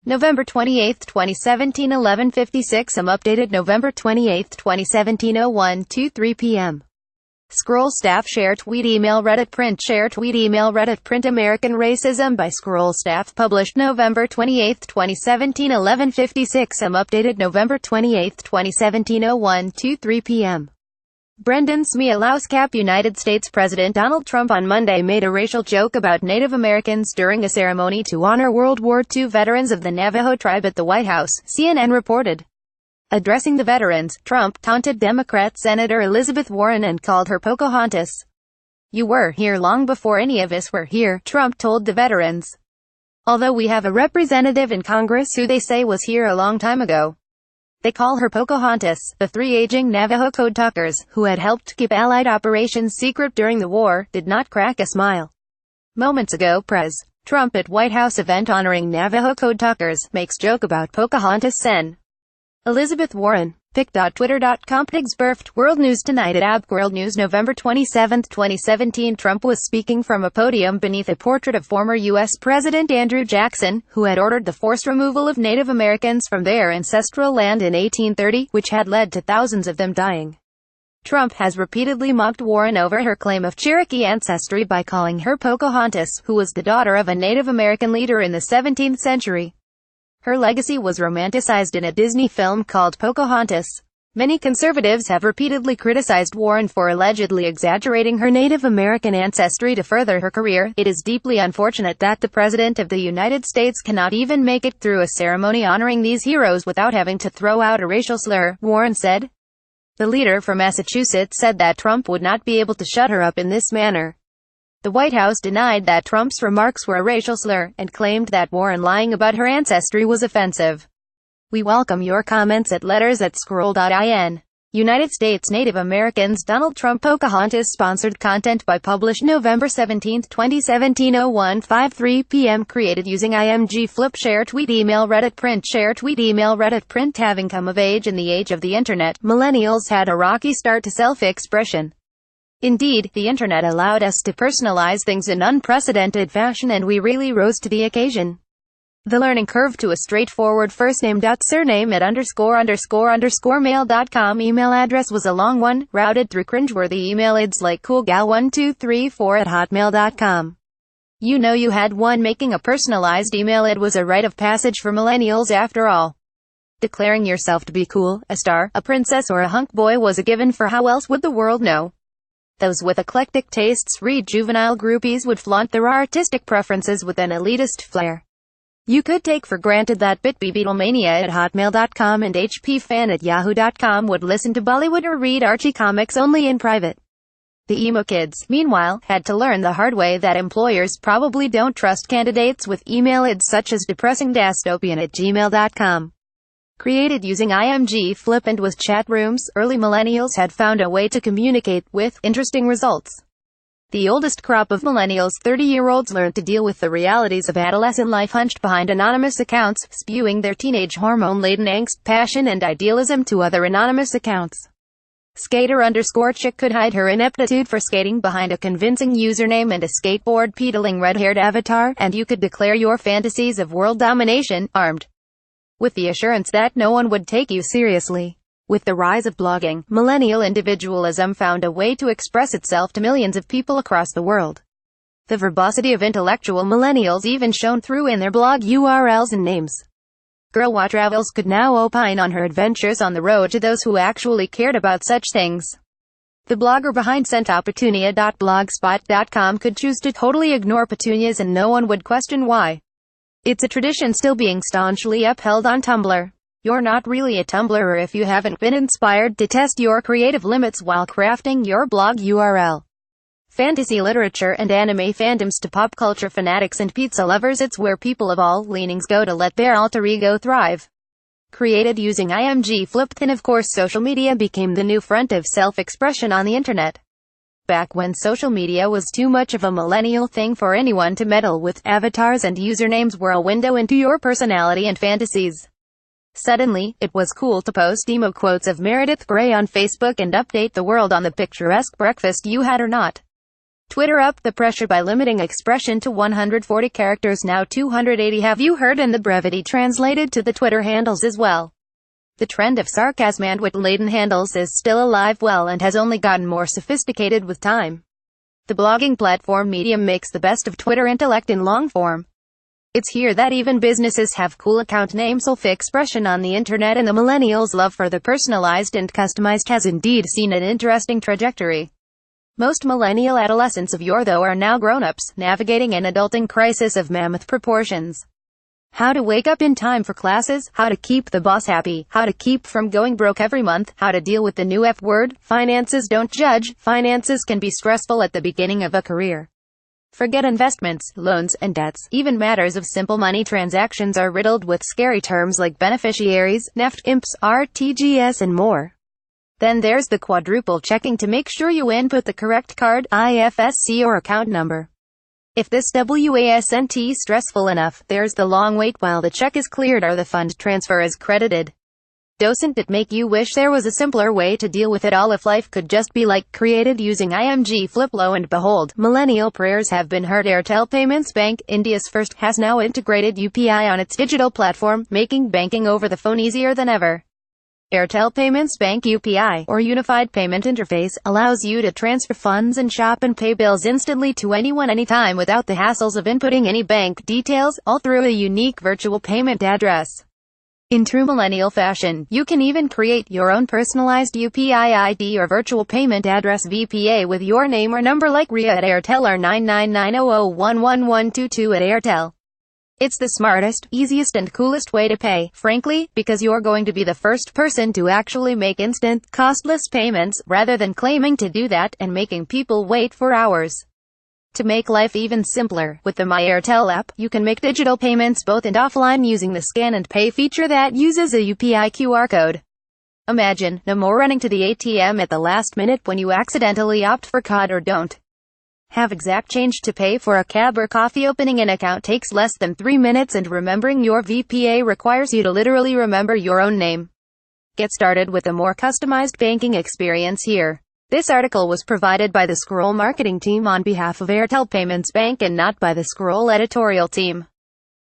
November 28, 2017 11:56 am updated November 28, 2017 01:23 p.m. Scroll staff share tweet email Reddit print share tweet email Reddit print American Racism by Scroll staff published November 28, 2017 11:56 am updated November 28, 2017 01:23 p.m. Brendan Smialowski. United States President Donald Trump on Monday made a racial joke about Native Americans during a ceremony to honor World War II veterans of the Navajo tribe at the White House, CNN reported. Addressing the veterans, Trump taunted Democrat Senator Elizabeth Warren and called her Pocahontas. "You were here long before any of us were here," Trump told the veterans. "Although we have a representative in Congress who they say was here a long time ago. They call her Pocahontas." The three aging Navajo code talkers, who had helped keep Allied operations secret during the war, did not crack a smile. Moments ago, Trump at White House event honoring Navajo code talkers, makes joke about Pocahontas Sen. Elizabeth Warren. Pic.twitter.com. Pigs birthed. World News Tonight at AB World News November 27, 2017 Trump was speaking from a podium beneath a portrait of former U.S. President Andrew Jackson, who had ordered the forced removal of Native Americans from their ancestral land in 1830, which had led to thousands of them dying. Trump has repeatedly mocked Warren over her claim of Cherokee ancestry by calling her Pocahontas, who was the daughter of a Native American leader in the 17th century. Her legacy was romanticized in a Disney film called Pocahontas. Many conservatives have repeatedly criticized Warren for allegedly exaggerating her Native American ancestry to further her career. "It is deeply unfortunate that the President of the United States cannot even make it through a ceremony honoring these heroes without having to throw out a racial slur," Warren said. The leader from Massachusetts said that Trump would not be able to shut her up in this manner. The White House denied that Trump's remarks were a racial slur, and claimed that Warren lying about her ancestry was offensive. We welcome your comments at letters@scroll.in. United States Native Americans. Donald Trump. Pocahontas sponsored content by published November 17, 2017 01:53 p.m. created using IMG Flip share tweet email Reddit print share tweet email Reddit print. Having come of age in the age of the internet, millennials had a rocky start to self-expression. Indeed, the internet allowed us to personalize things in unprecedented fashion, and we really rose to the occasion. The learning curve to a straightforward firstname.surname at ____mail.com email address was a long one, routed through cringeworthy email ids like coolgal1234@hotmail.com. You know you had one. Making a personalized email id was a rite of passage for millennials after all. Declaring yourself to be cool, a star, a princess or a hunk boy was a given, for how else would the world know? Those with eclectic tastes, read juvenile groupies, would flaunt their artistic preferences with an elitist flair. You could take for granted that BitBeatlemania at hotmail.com and HPFan at yahoo.com would listen to Bollywood or read Archie comics only in private. The emo kids, meanwhile, had to learn the hard way that employers probably don't trust candidates with email ids such as depressingdystopian@gmail.com. Created using IMG Flip and with chat rooms, early millennials had found a way to communicate, with interesting results. The oldest crop of millennials, 30-year-olds, learned to deal with the realities of adolescent life hunched behind anonymous accounts, spewing their teenage hormone-laden angst, passion and idealism to other anonymous accounts. Skater_chick could hide her ineptitude for skating behind a convincing username and a skateboard-pedaling red-haired avatar, and you could declare your fantasies of world domination, armed with the assurance that no one would take you seriously. With the rise of blogging, millennial individualism found a way to express itself to millions of people across the world. The verbosity of intellectual millennials even shone through in their blog URLs and names. Girl Wa Travels could now opine on her adventures on the road to those who actually cared about such things. The blogger behind Centopetunia.blogspot.com could choose to totally ignore petunias and no one would question why. It's a tradition still being staunchly upheld on Tumblr. You're not really a Tumblrer if you haven't been inspired to test your creative limits while crafting your blog URL. Fantasy literature and anime fandoms to pop culture fanatics and pizza lovers, it's where people of all leanings go to let their alter ego thrive. Created using IMG Flip, and of course social media became the new front of self-expression on the internet. Back when social media was too much of a millennial thing for anyone to meddle with, avatars and usernames were a window into your personality and fantasies. Suddenly, it was cool to post emo quotes of Meredith Grey on Facebook and update the world on the picturesque breakfast you had or not. Twitter up the pressure by limiting expression to 140 characters, now 280. Have you heard? And the brevity translated to the Twitter handles as well. The trend of sarcasm and wit-laden handles is still alive well and has only gotten more sophisticated with time. The blogging platform Medium makes the best of Twitter intellect in long form. It's here that even businesses have cool account names. Self-expression on the internet and the millennials' love for the personalized and customized has indeed seen an interesting trajectory. Most millennial adolescents of yore, though, are now grown-ups, navigating an adulting crisis of mammoth proportions. How to wake up in time for classes, how to keep the boss happy, how to keep from going broke every month, how to deal with the new F word, finances. Don't judge, finances can be stressful at the beginning of a career. Forget investments, loans, and debts. Even matters of simple money transactions are riddled with scary terms like beneficiaries, NEFT, IMPs, RTGS, and more. Then there's the quadruple checking to make sure you input the correct card, IFSC, or account number. If this wasn't stressful enough, there's the long wait while the check is cleared or the fund transfer is credited. Doesn't it make you wish there was a simpler way to deal with it all? If life could just be like created using IMG Flip, lo and behold, millennial prayers have been heard. Airtel Payments Bank, India's first, has now integrated UPI on its digital platform, making banking over the phone easier than ever. Airtel Payments Bank UPI, or Unified Payment Interface, allows you to transfer funds and shop and pay bills instantly to anyone anytime without the hassles of inputting any bank details, all through a unique virtual payment address. In true millennial fashion, you can even create your own personalized UPI ID or virtual payment address (VPA) with your name or number, like Ria at Airtel or 99900111122 at Airtel. It's the smartest, easiest, and coolest way to pay, frankly, because you're going to be the first person to actually make instant, costless payments, rather than claiming to do that and making people wait for hours. To make life even simpler, with the My Airtel app, you can make digital payments both and offline using the Scan and Pay feature that uses a UPI QR code. Imagine, no more running to the ATM at the last minute when you accidentally opt for card or don't have exact change to pay for a cab or coffee. Opening an account takes less than 3 minutes, and remembering your VPA requires you to literally remember your own name. Get started with a more customized banking experience here. This article was provided by the Scroll marketing team on behalf of Airtel Payments Bank and not by the Scroll editorial team.